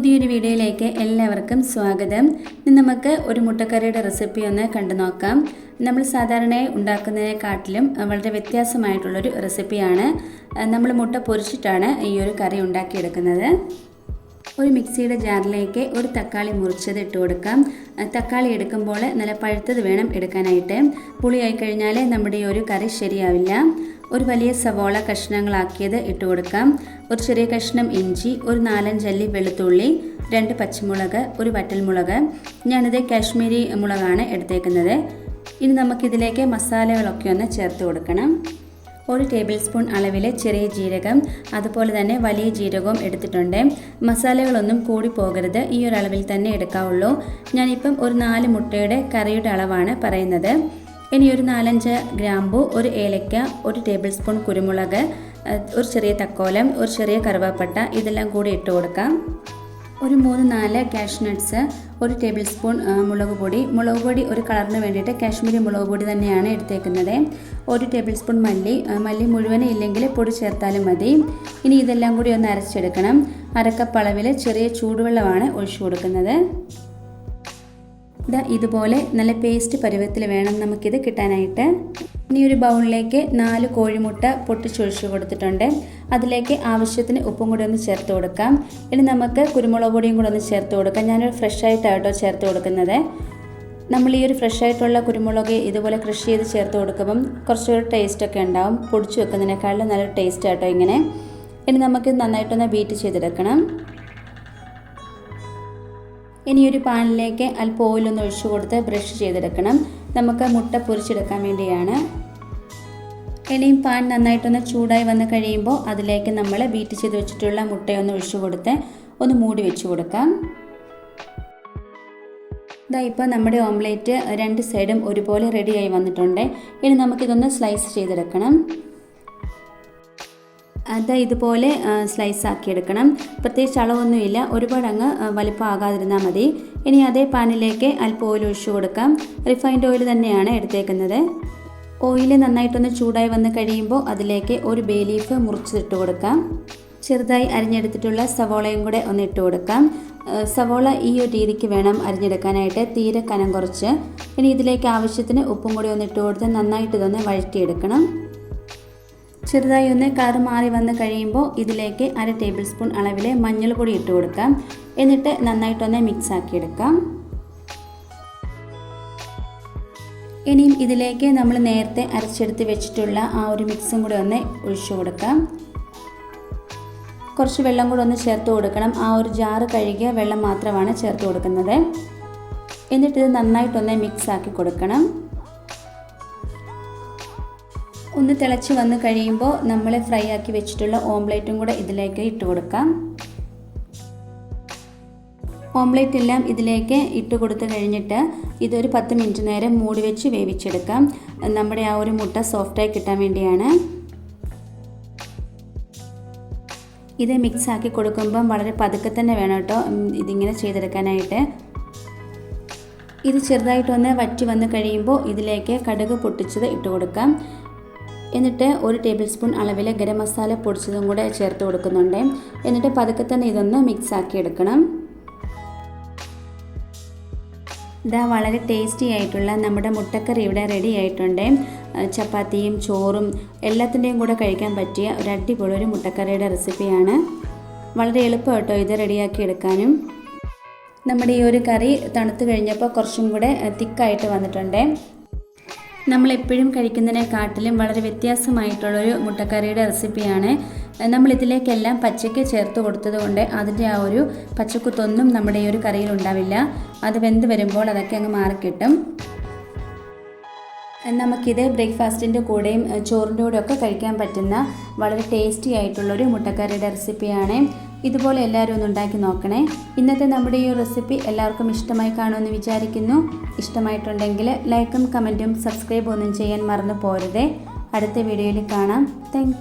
പുതിയൊരു വീഡിയോയിലേക്ക് എല്ലാവർക്കും സ്വാഗതം. ഇന്ന് നമുക്ക് ഒരു മുട്ടക്കറിയുടെ റെസിപ്പി ഒന്ന് കണ്ടു നോക്കാം. നമ്മൾ സാധാരണയായി ഉണ്ടാക്കുന്നതിനെക്കാട്ടിലും വളരെ വ്യത്യാസമായിട്ടുള്ളൊരു റെസിപ്പിയാണ്. നമ്മൾ മുട്ട പൊരിച്ചിട്ടാണ് ഈ ഒരു കറി ഉണ്ടാക്കിയെടുക്കുന്നത്. ഒരു മിക്സിയുടെ ജാറിലേക്ക് ഒരു തക്കാളി മുറിച്ചത് ഇട്ട് കൊടുക്കാം. തക്കാളി എടുക്കുമ്പോൾ നല്ല പഴുത്തത് വേണം എടുക്കാനായിട്ട്. പുളിയായി കഴിഞ്ഞാൽ നമ്മുടെ ഈ ഒരു കറി ശരിയാവില്ല. ഒരു വലിയ സവോള കഷ്ണങ്ങളാക്കിയത് ഇട്ട് കൊടുക്കാം. ഒരു ചെറിയ കഷ്ണം ഇഞ്ചി, ഒരു 4-5 അല്ലി വെളുത്തുള്ളി, 2 പച്ചമുളക്, ഒരു വറ്റൽമുളക്. ഞാനിത് കാശ്മീരി മുളകാണ് എടുത്തേക്കുന്നത്. ഇനി നമുക്കിതിലേക്ക് മസാലകളൊക്കെ ഒന്ന് ചേർത്ത് കൊടുക്കണം. 1 ടേബിൾ സ്പൂൺ അളവിൽ ചെറിയ ജീരകം, അതുപോലെ തന്നെ വലിയ ജീരകവും എടുത്തിട്ടുണ്ട്. മസാലകളൊന്നും കൂടി പോകരുത്, ഈ ഒരു അളവിൽ തന്നെ എടുക്കാവുള്ളൂ. ഞാനിപ്പം ഒരു 4 മുട്ടയുടെ കറിയുടെ അളവാണ് പറയുന്നത്. ഇനി ഒരു 4-5 ഗ്രാമ്പു, ഒരു ഏലക്ക, 1 ടേബിൾ സ്പൂൺ കുരുമുളക്, ഒരു ചെറിയ തക്കോലം, ഒരു ചെറിയ കറുവാപ്പട്ട, ഇതെല്ലാം കൂടി ഇട്ട് കൊടുക്കാം. ഒരു 3-4 കാഷ്നട്ട്സ്, 1 ടേബിൾ സ്പൂൺ മുളക് പൊടി ഒരു കളറിന് വേണ്ടിയിട്ട് കാശ്മീരി മുളക് പൊടി തന്നെയാണ് എടുത്തേക്കുന്നത്. 1 ടേബിൾ സ്പൂൺ മല്ലി മുഴുവനും ഇല്ലെങ്കിൽ പൊടി ചേർത്താലും മതി. ഇനി ഇതെല്ലാം കൂടി ഒന്ന് അരച്ചെടുക്കണം. അരക്കപ്പ് അളവിൽ ചെറിയ ചൂടുവെള്ളമാണ് ഒഴിച്ചു കൊടുക്കുന്നത്. ഇതുപോലെ നല്ല പേസ്റ്റ് പരുവത്തിൽ വേണം നമുക്കിത് കിട്ടാനായിട്ട്. ഇനി ഒരു ബൗളിലേക്ക് 4 കോഴിമുട്ട പൊട്ടിച്ചൊഴിച്ച് കൊടുത്തിട്ടുണ്ട്. അതിലേക്ക് ആവശ്യത്തിന് ഉപ്പും കൂടി ഒന്ന് ചേർത്ത് കൊടുക്കാം. ഇനി നമുക്ക് കുരുമുളക് പൊടിയും കൂടി ഒന്ന് ചേർത്ത് കൊടുക്കാം. ഞാനൊരു ഫ്രഷ് ആയിട്ടാട്ടോ ചേർത്ത് കൊടുക്കുന്നത്. നമ്മൾ ഈ ഒരു ഫ്രഷ് ആയിട്ടുള്ള കുരുമുളക് ഇതുപോലെ ക്രഷ് ചെയ്ത് ചേർത്ത് കൊടുക്കുമ്പം കുറച്ചൊരു ടേസ്റ്റൊക്കെ ഉണ്ടാവും. പൊടിച്ച് വെക്കുന്നതിനേക്കാളും നല്ലൊരു ടേസ്റ്റ് ആട്ടോ ഇങ്ങനെ. ഇനി നമുക്ക് നന്നായിട്ടൊന്ന് ബീറ്റ് ചെയ്തെടുക്കണം. ഇനി ഒരു പാനിലേക്ക് അല്പം ഓയിലൊന്ന് ഒഴിച്ചു കൊടുത്ത് ബ്രഷ് ചെയ്തെടുക്കണം. നമുക്ക് മുട്ട പൊരിച്ചെടുക്കാൻ വേണ്ടിയാണ്. ഇനിയും പാൻ നന്നായിട്ടൊന്ന് ചൂടായി വന്ന് കഴിയുമ്പോൾ അതിലേക്ക് നമ്മൾ ബീറ്റ് ചെയ്ത് വെച്ചിട്ടുള്ള മുട്ടയൊന്ന് ഒഴിച്ചു കൊടുത്ത് ഒന്ന് മൂടി വെച്ച് കൊടുക്കാം. ഇപ്പോൾ നമ്മുടെ ഓംലേറ്റ് 2 സൈഡും ഒരുപോലെ റെഡിയായി വന്നിട്ടുണ്ട്. ഇനി നമുക്കിതൊന്ന് സ്ലൈസ് ചെയ്തെടുക്കണം. ഇതുപോലെ സ്ലൈസ് ആക്കിയെടുക്കണം. പ്രത്യേകിച്ച് അളവൊന്നുമില്ല, ഒരുപാട് അങ്ങ് വലിപ്പമാകാതിരുന്നാൽ മതി. ഇനി അതേ പാനിലേക്ക് അല്പം ഓയിൽ ഒഴിച്ചു കൊടുക്കാം. റിഫൈൻഡ് ഓയിൽ തന്നെയാണ് എടുത്തേക്കുന്നത്. ഓയിൽ നന്നായിട്ടൊന്ന് ചൂടായി വന്ന് കഴിയുമ്പോൾ അതിലേക്ക് ഒരു ബേ ലീഫ് മുറിച്ചിട്ട് കൊടുക്കാം. ചെറുതായി അരിഞ്ഞെടുത്തിട്ടുള്ള സവോളയും കൂടെ ഒന്ന് ഇട്ട് കൊടുക്കാം. സവോള ഈ ഒരു രീതിക്ക് വേണം അരിഞ്ഞെടുക്കാനായിട്ട്, തീരെ കനം കുറച്ച്. ഇനി ഇതിലേക്ക് ആവശ്യത്തിന് ഉപ്പും കൂടി ഒന്ന് ഇട്ട് കൊടുത്ത് നന്നായിട്ട് ഇതൊന്ന് വഴറ്റിയെടുക്കണം. ചെറുതായി ഒന്ന് കളർ മാറി വന്ന് കഴിയുമ്പോൾ ഇതിലേക്ക് 1/2 ടേബിൾ സ്പൂൺ അളവിൽ മഞ്ഞൾപ്പൊടി ഇട്ട് കൊടുക്കാം. എന്നിട്ട് നന്നായിട്ടൊന്ന് മിക്സ് ആക്കിയെടുക്കാം. ഇനിയും ഇതിലേക്ക് നമ്മൾ നേരത്തെ അരച്ചെടുത്ത് വെച്ചിട്ടുള്ള ആ ഒരു മിക്സും കൂടി ഒന്ന് ഒഴിച്ചു കൊടുക്കാം. കുറച്ച് വെള്ളം കൂടി ഒന്ന് ചേർത്ത് കൊടുക്കണം. ആ ഒരു ജാറ് കഴുകിയ വെള്ളം മാത്രമാണ് ചേർത്ത് കൊടുക്കുന്നത്. എന്നിട്ടിത് നന്നായിട്ടൊന്ന് മിക്സ് ആക്കി കൊടുക്കണം. ഒന്ന് തിളച്ച് വന്ന് കഴിയുമ്പോൾ നമ്മൾ ഫ്രൈ ആക്കി വെച്ചിട്ടുള്ള ഓംലേറ്റും കൂടെ ഇതിലേക്ക് ഇട്ട് കൊടുക്കാം. ഓംലേറ്റ് എല്ലാം ഇതിലേക്ക് ഇട്ട് കൊടുത്ത് കഴിഞ്ഞിട്ട് ഇതൊരു 10 മിനിറ്റ് നേരം മൂടി വെച്ച് വേവിച്ചെടുക്കാം. നമ്മുടെ ആ ഒരു മുട്ട സോഫ്റ്റായി കിട്ടാൻ വേണ്ടിയാണ്. ഇത് മിക്സ് ആക്കി കൊടുക്കുമ്പം വളരെ പതുക്കെ തന്നെ വേണം കേട്ടോ ഇതിങ്ങനെ ചെയ്തെടുക്കാനായിട്ട്. ഇത് ചെറുതായിട്ടൊന്ന് വറ്റി വന്ന് കഴിയുമ്പോൾ ഇതിലേക്ക് കടുക് പൊട്ടിച്ചത് ഇട്ട് കൊടുക്കാം. എന്നിട്ട് 1 ടേബിൾ സ്പൂൺ അളവിൽ ഗരം മസാല പൊടിച്ചതും കൂടെ ചേർത്ത് കൊടുക്കുന്നുണ്ട്. എന്നിട്ട് പതുക്കെ തന്നെ ഇതൊന്ന് മിക്സ് ആക്കി എടുക്കണം. വളരെ ടേസ്റ്റി ആയിട്ടുള്ള നമ്മുടെ മുട്ടക്കറി ഇവിടെ റെഡി ആയിട്ടുണ്ട്. ചപ്പാത്തിയും ചോറും എല്ലാത്തിൻ്റെയും കൂടെ കഴിക്കാൻ പറ്റിയ ഒരു അടിപൊളി ഒരു മുട്ടക്കറിയുടെ റെസിപ്പിയാണ്. വളരെ എളുപ്പമായിട്ടോ ഇത് റെഡിയാക്കി എടുക്കാനും. നമ്മുടെ ഈ ഒരു കറി തണുത്ത് കഴിഞ്ഞപ്പോൾ കുറച്ചും കൂടെ തിക്കായിട്ട് വന്നിട്ടുണ്ട്. നമ്മളെപ്പോഴും കഴിക്കുന്നതിനെക്കാട്ടിലും വളരെ വ്യത്യാസമായിട്ടുള്ളൊരു മുട്ടക്കറിയുടെ റെസിപ്പിയാണ്. നമ്മളിതിലേക്കെല്ലാം പച്ചയ്ക്ക് ചേർത്ത് കൊടുത്തത് കൊണ്ട് അതിൻ്റെ ആ ഒരു പച്ചക്കുത്തൊന്നും നമ്മുടെ ഈ ഒരു കറിയിൽ ഉണ്ടാവില്ല. അത് വെന്ത് വരുമ്പോൾ അതൊക്കെ അങ്ങ് മാറിക്കിട്ടും. നമുക്കിത് ബ്രേക്ക്ഫാസ്റ്റിൻ്റെ കൂടെയും ചോറിൻ്റെ കൂടെയൊക്കെ കഴിക്കാൻ പറ്റുന്ന വളരെ ടേസ്റ്റി ആയിട്ടുള്ളൊരു മുട്ടക്കറിയുടെ റെസിപ്പിയാണ്. ഇതുപോലെ എല്ലാവരും ഒന്ന് ഉണ്ടാക്കി നോക്കണേ. ഇന്നത്തെ നമ്മുടെ ഈ റെസിപ്പി എല്ലാവർക്കും ഇഷ്ടമായി കാണുമെന്ന് വിചാരിക്കുന്നു. ഇഷ്ടമായിട്ടുണ്ടെങ്കിൽ ലൈക്കും കമൻറ്റും സബ്സ്ക്രൈബ് ഒന്നും ചെയ്യാൻ മറന്നു പോരുതേ. അടുത്ത വീഡിയോയിൽ കാണാം. താങ്ക്